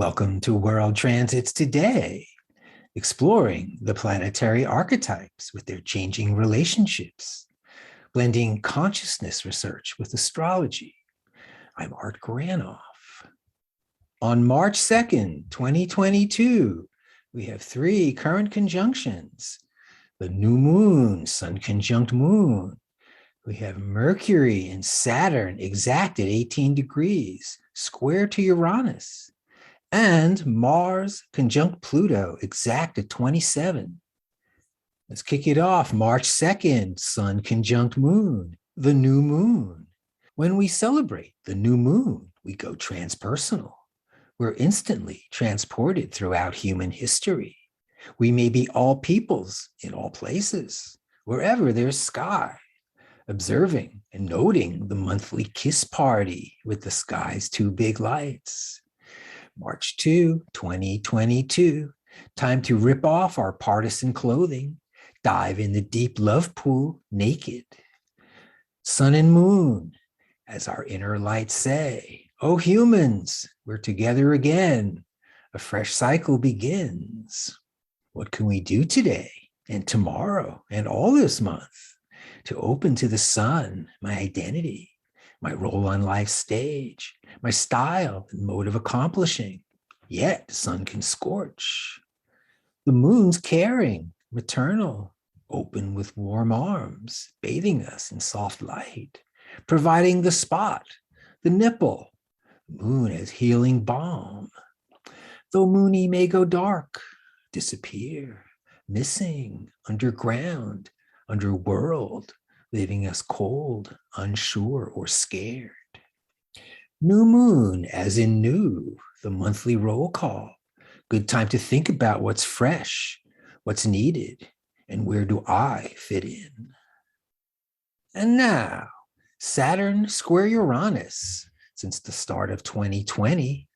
Welcome to World Transits Today, exploring the planetary archetypes with their changing relationships, blending consciousness research with astrology. I'm Art Granoff. On March 2nd, 2022, we have three current conjunctions. The new moon, sun conjunct moon. We have Mercury and Saturn exact at 18 degrees, square to Uranus. And Mars conjunct Pluto exact at 27. Let's kick it off. March 2nd, sun conjunct moon, the new moon. When we celebrate the new moon, we go transpersonal. We're instantly transported throughout human history. We may be all peoples in all places, wherever there's sky, observing and noting the monthly kiss party with the sky's two big lights. March 2, 2022, time to rip off our partisan clothing, dive in the deep love pool naked. Sun and moon, as our inner lights say, oh humans, we're together again. A fresh cycle begins. What can we do today and tomorrow and all this month to open to the sun, my identity, my role on life's stage, my style and mode of accomplishing? Yet sun can scorch. The moon's caring, maternal, open with warm arms, bathing us in soft light, providing the spot, the nipple. Moon as healing balm. Though Moony may go dark, disappear, missing, underground, underworld, leaving us cold, unsure, or scared. New moon, as in new, the monthly roll call. Good time to think about what's fresh, what's needed, and where do I fit in. And now, Saturn square Uranus, since the start of 2020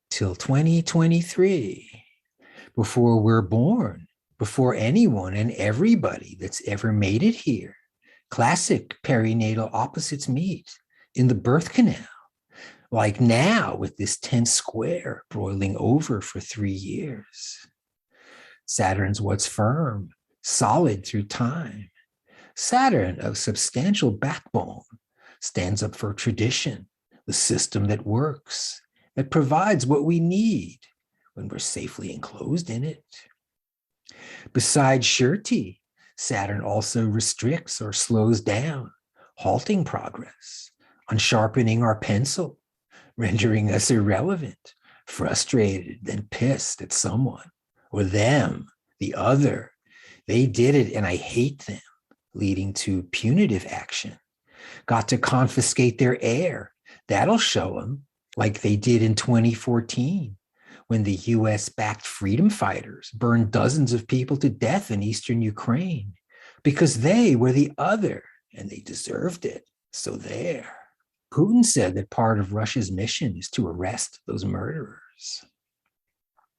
till 2023. Before we're born, before anyone and everybody that's ever made it here. Classic perinatal opposites meet in the birth canal, like now with this tense square broiling over for 3 years. Saturn's what's firm, solid through time. Saturn, of substantial backbone, stands up for tradition, the system that works, that provides what we need when we're safely enclosed in it. Besides surety, Saturn also restricts or slows down, halting progress, unsharpening our pencil, rendering us irrelevant, frustrated, then pissed at someone or them, the other. They did it and I hate them, leading to punitive action. Got to confiscate their air. That'll show them, like they did in 2014. When the US-backed freedom fighters burned dozens of people to death in eastern Ukraine because they were the other and they deserved it. So there. Putin said that part of Russia's mission is to arrest those murderers.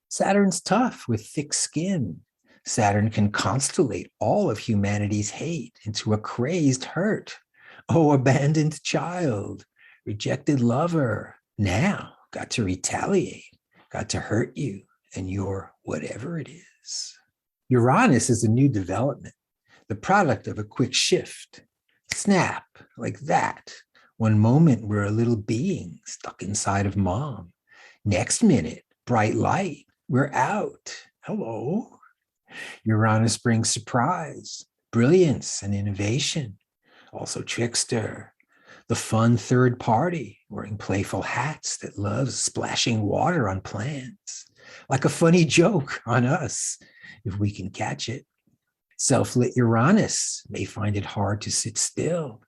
Saturn's tough with thick skin. Saturn can constellate all of humanity's hate into a crazed hurt. Oh, abandoned child, rejected lover. Now got to retaliate. Got to hurt you and your whatever it is. Uranus is a new development, the product of a quick shift. Snap, like that. One moment we're a little being stuck inside of mom. Next minute, bright light, we're out. Hello. Uranus brings surprise, brilliance, and innovation. Also trickster, the fun third party wearing playful hats that loves splashing water on plants, like a funny joke on us, if we can catch it. Self-lit Uranus may find it hard to sit still,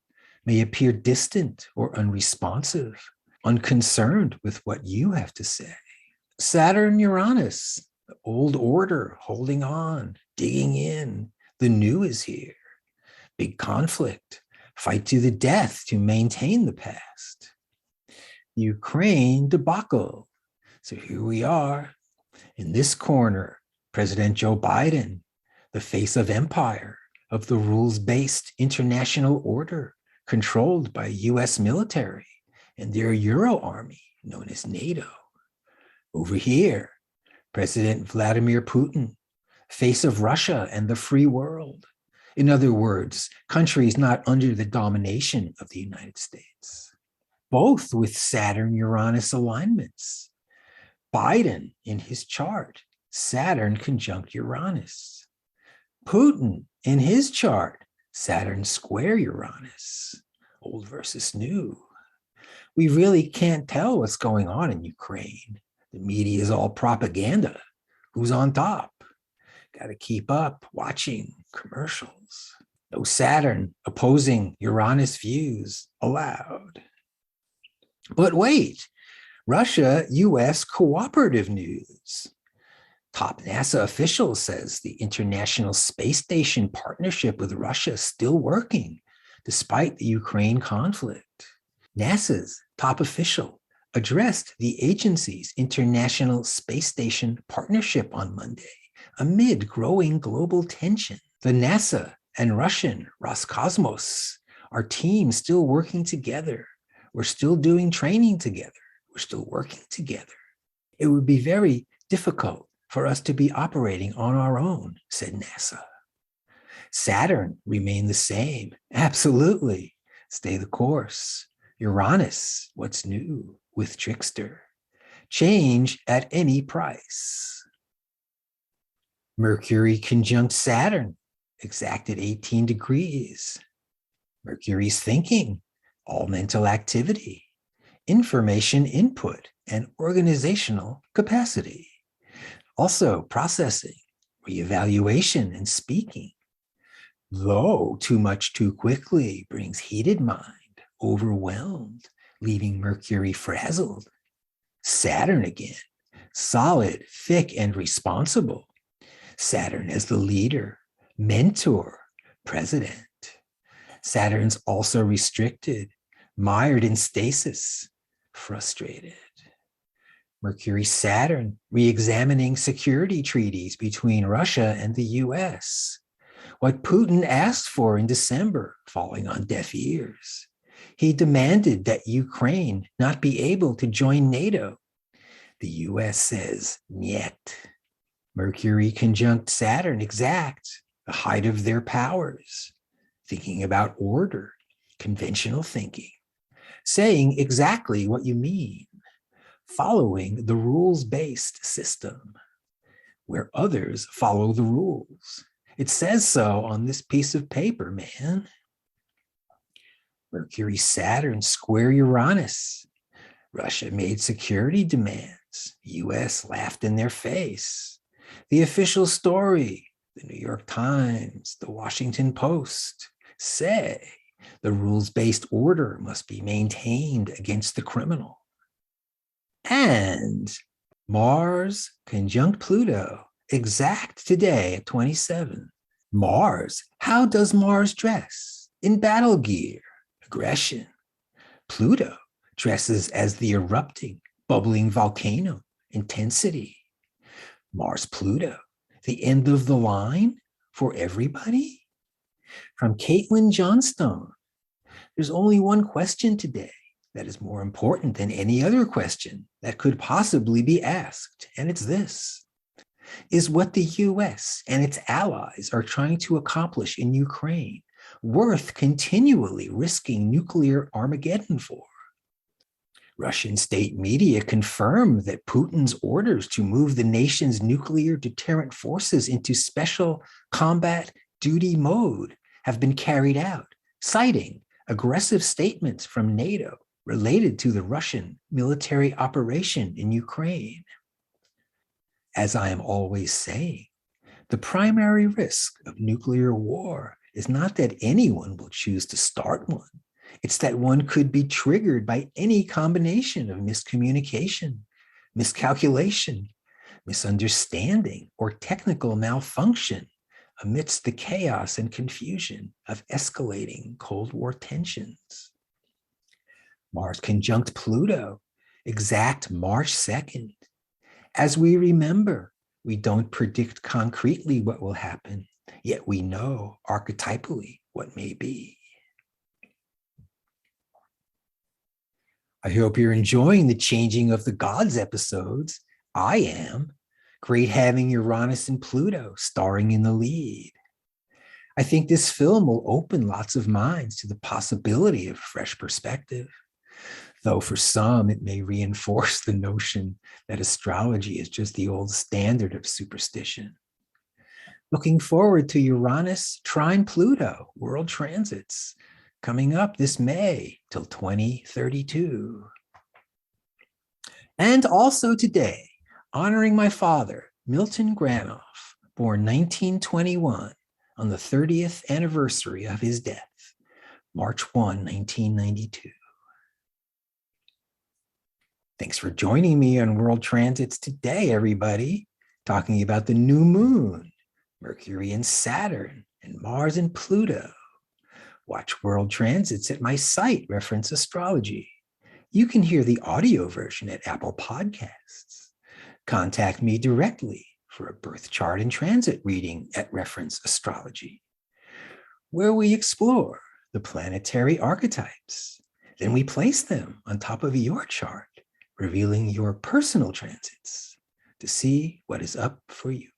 may appear distant or unresponsive, unconcerned with what you have to say. Saturn Uranus, the old order holding on, digging in, the new is here. Big conflict. Fight to the death to maintain the past. Ukraine debacle. So here we are. In this corner, President Joe Biden, the face of empire, of the rules-based international order controlled by US military and their Euro army known as NATO. Over here, President Vladimir Putin, face of Russia and the free world. In other words, countries not under the domination of the United States. Both with Saturn-Uranus alignments. Biden in his chart, Saturn conjunct Uranus. Putin in his chart, Saturn square Uranus. Old versus new. We really can't tell what's going on in Ukraine. The media is all propaganda. Who's on top? Got to keep up watching commercials. No Saturn opposing Uranus views allowed. But wait, Russia-US cooperative news. Top NASA official says the International Space Station partnership with Russia is still working despite the Ukraine conflict. NASA's top official addressed the agency's International Space Station partnership on Monday amid growing global tension. The NASA and Russian Roscosmos are teams still working together. We're still doing training together. We're still working together. It would be very difficult for us to be operating on our own, said NASA. Saturn remained the same. Absolutely. Stay the course. Uranus, what's new with Trickster? Change at any price. Mercury conjunct Saturn, exact at 18 degrees. Mercury's thinking, all mental activity, information input, and organizational capacity. Also processing, reevaluation, and speaking. Though too much too quickly brings heated mind, overwhelmed, leaving Mercury frazzled. Saturn again, solid, thick, and responsible. Saturn as the leader, mentor, president. Saturn's also restricted, mired in stasis, frustrated. Mercury-Saturn re-examining security treaties between Russia and the US. What Putin asked for in December, falling on deaf ears. He demanded that Ukraine not be able to join NATO. The US says, niet. Mercury conjunct Saturn exact, the height of their powers, thinking about order, conventional thinking, saying exactly what you mean, following the rules-based system, where others follow the rules. It says so on this piece of paper, man. Mercury, Saturn, square Uranus. Russia made security demands. US laughed in their face. The official story, the New York Times, the Washington Post, say the rules-based order must be maintained against the criminal. And Mars conjunct Pluto, exact today at 27. Mars, how does Mars dress? In battle gear, aggression. Pluto dresses as the erupting, bubbling volcano, intensity. Mars-Pluto, the end of the line for everybody? From Caitlin Johnstone, there's only one question today that is more important than any other question that could possibly be asked, and it's this. Is what the US and its allies are trying to accomplish in Ukraine worth continually risking nuclear Armageddon for? Russian state media confirm that Putin's orders to move the nation's nuclear deterrent forces into special combat duty mode have been carried out, citing aggressive statements from NATO related to the Russian military operation in Ukraine. As I am always saying, the primary risk of nuclear war is not that anyone will choose to start one. It's that one could be triggered by any combination of miscommunication, miscalculation, misunderstanding, or technical malfunction amidst the chaos and confusion of escalating Cold War tensions. Mars conjunct Pluto, exact March 2nd. As we remember, we don't predict concretely what will happen, yet we know archetypally what may be. I hope you're enjoying the Changing of the Gods episodes. I am. Great having Uranus and Pluto starring in the lead. I think this film will open lots of minds to the possibility of fresh perspective, though for some it may reinforce the notion that astrology is just the old standard of superstition. Looking forward to Uranus trine Pluto world transits coming up this May till 2032. And also today, honoring my father, Milton Granoff, born 1921, on the 30th anniversary of his death, March 1, 1992. Thanks for joining me on World Transits today, everybody, talking about the new moon, Mercury and Saturn, and Mars and Pluto. Watch World Transits at my site, Reference Astrology. You can hear the audio version at Apple Podcasts. Contact me directly for a birth chart and transit reading at Reference Astrology, where we explore the planetary archetypes. Then we place them on top of your chart, revealing your personal transits to see what is up for you.